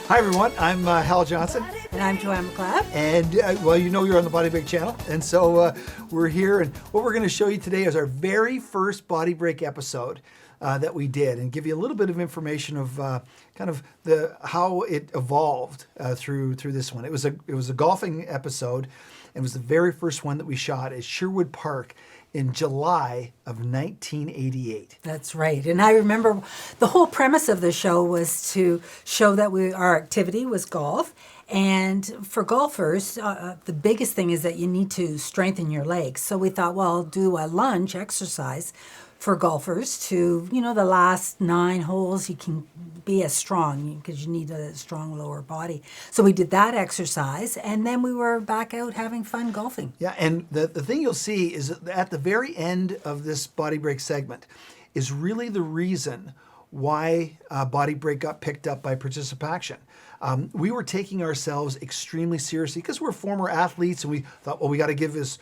Hi everyone, I'm Hal Johnson. And I'm Joanne McLeod. And you're on the BodyBreak channel. And so we're here, and what we're going to show you today is our very first BodyBreak episode that we did, and give you a little bit of information of kind of how it evolved through this one. It was a golfing episode. It was the very first one that we shot at Sherwood Park in July of 1988. That's right. And I remember the whole premise of the show was to show that our activity was golf. And for golfers, the biggest thing is that you need to strengthen your legs. So we thought, well, do a lunge exercise for golfers to, the last 9 holes, you can be as strong because you need a strong lower body. So we did that exercise, and then we were back out having fun golfing. Yeah, and the thing you'll see is that at the very end of this BodyBreak segment is really the reason why BodyBreak got picked up by Participation. We were taking ourselves extremely seriously because we're former athletes, and we thought, well, we got to give this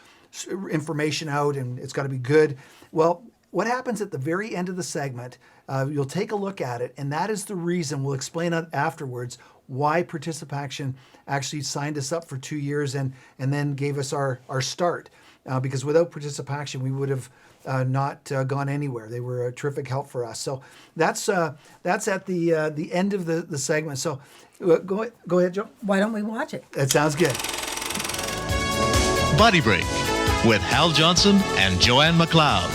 information out, and it's got to be good. Well, what happens at the very end of the segment, you'll take a look at it, and that is the reason, we'll explain it afterwards, why Participation actually signed us up for 2 years and then gave us our start. Because without Participation, we would have not gone anywhere. They were a terrific help for us. So that's at the end of the segment. So go ahead, Joe. Why don't we watch it? That sounds good. BodyBreak with Hal Johnson and Joanne McLeod.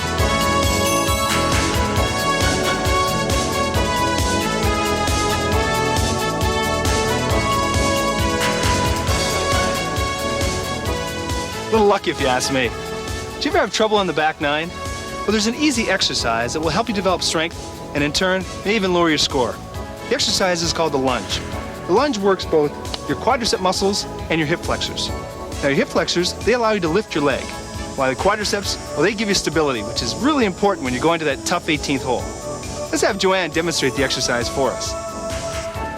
A little lucky if you ask me. Do you ever have trouble on the back 9? Well, there's an easy exercise that will help you develop strength and in turn may even lower your score. The exercise is called the lunge. The lunge works both your quadricep muscles and your hip flexors. Now your hip flexors, they allow you to lift your leg, while the quadriceps, well, they give you stability, which is really important when you're going to that tough 18th hole. Let's have Joanne demonstrate the exercise for us.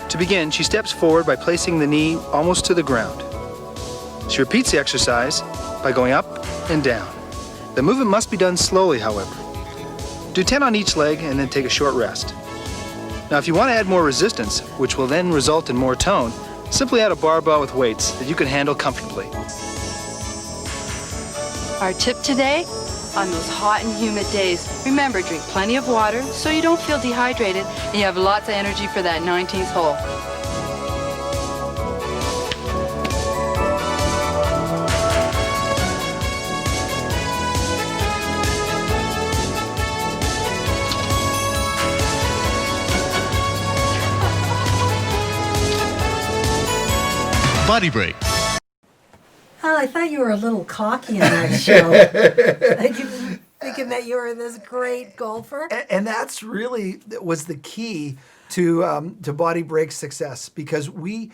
To begin, she steps forward by placing the knee almost to the ground. She repeats the exercise by going up and down. The movement must be done slowly, however. Do 10 on each leg and then take a short rest. Now, if you want to add more resistance, which will then result in more tone, simply add a barbell with weights that you can handle comfortably. Our tip today, on those hot and humid days, remember, drink plenty of water so you don't feel dehydrated and you have lots of energy for that 19th hole. BodyBreak. Well, I thought you were a little cocky in that show. You were thinking that you were this great golfer. And that's really was the key to BodyBreak's success, because we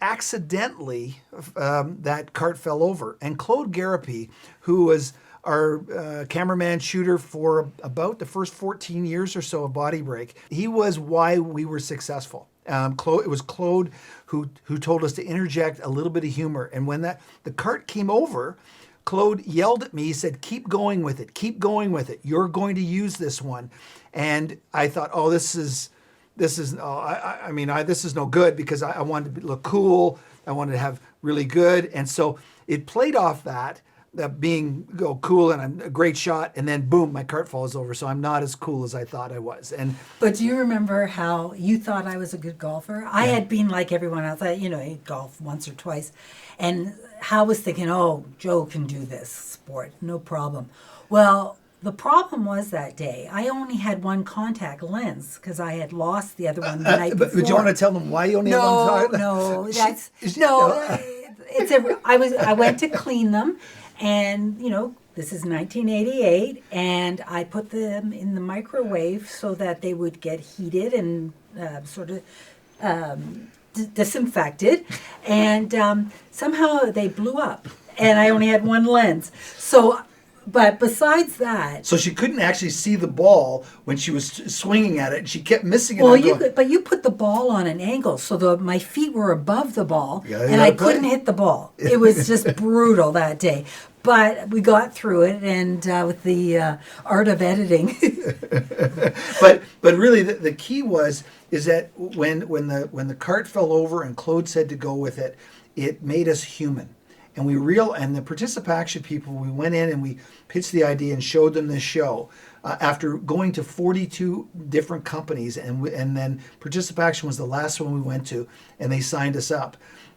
accidentally that cart fell over, and Claude Garapi, who was our cameraman shooter for about the first 14 years or so of BodyBreak, he was why we were successful. It was Claude who told us to interject a little bit of humor. And when the cart came over, Claude yelled at me. He said, "Keep going with it. Keep going with it. You're going to use this one." And I thought, oh, this is no good, because I wanted to look cool. I wanted to have really good. And so it played off that being cool, and I'm a great shot, and then boom, my cart falls over, so I'm not as cool as I thought I was. But do you remember how you thought I was a good golfer? I had been like everyone else. I golfed once or twice, and Hal was thinking, oh, Joe can do this sport, no problem. Well, the problem was that day, I only had one contact lens because I had lost the other one the night before. But do you want to tell them why you only have one contact? I went to clean them. And, this is 1988, and I put them in the microwave so that they would get heated and disinfected. And somehow they blew up, and I only had one lens. So, but besides that... So she couldn't actually see the ball when she was swinging at it, and she kept missing it. Well, you put the ball on an angle, so my feet were above the ball, and I couldn't hit the ball. It was just brutal that day. but we got through it, and with the art of editing. But really, the key is that when the cart fell over and Claude said to go with it, it made us human. And and the participation people, we went in and we pitched the idea and showed them this show. After going to 42 different companies, and then participation was the last one we went to, and they signed us up.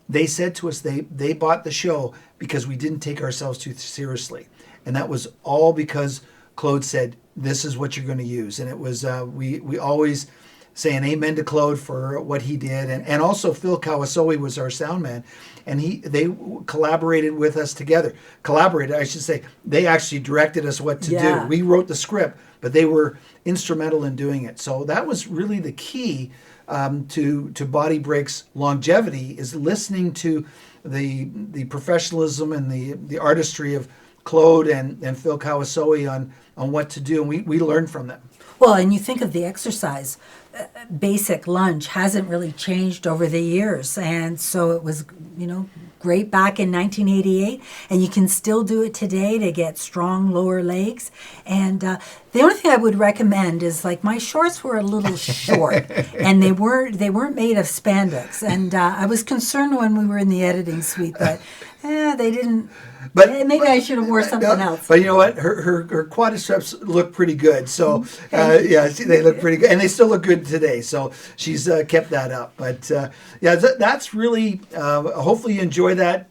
They said to us they bought the show because we didn't take ourselves too seriously, and that was all because Claude said, "This is what you're going to use," and it was we always say an amen to Claude for what he did, and also Phil Kawasoe was our sound man, and they collaborated with us together. Collaborated, I should say. They actually directed us what to do. We wrote the script, but they were instrumental in doing it. So that was really the key to Body Break's longevity, is listening to the professionalism and the artistry of Claude and Phil Kawasoe on what to do, and we learned from them. Well, and you think of the exercise, basic lunge hasn't really changed over the years. And so it was, great back in 1988. And you can still do it today to get strong lower legs. And the only thing I would recommend is, like, my shorts were a little short and they weren't made of spandex. And I was concerned when we were in the editing suite that they didn't. But maybe I should have wore something else. But you know what? Her quadriceps look pretty good. So they look pretty good, and they still look good today. So she's kept that up. But that's really. Hopefully you enjoy that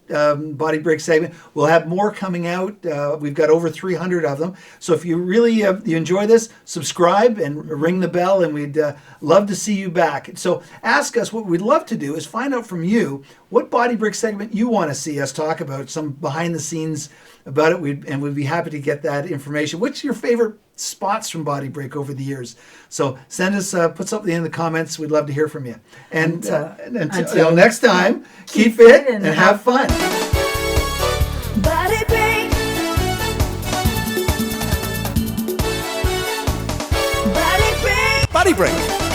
Body Break segment. We'll have more coming out. We've got over 300 of them. So if you really you enjoy this, subscribe and ring the bell, and we'd love to see you back. So ask us. What we'd love to do is find out from you what Body Break segment you want to see us talk about, some behind the scenes about it, we'd be happy to get that information. What's your favorite spots from Body Break over the years? So send us, put something in the comments. We'd love to hear from you. And until next time, keep fit and have fun. Body break. Body break. Body Break.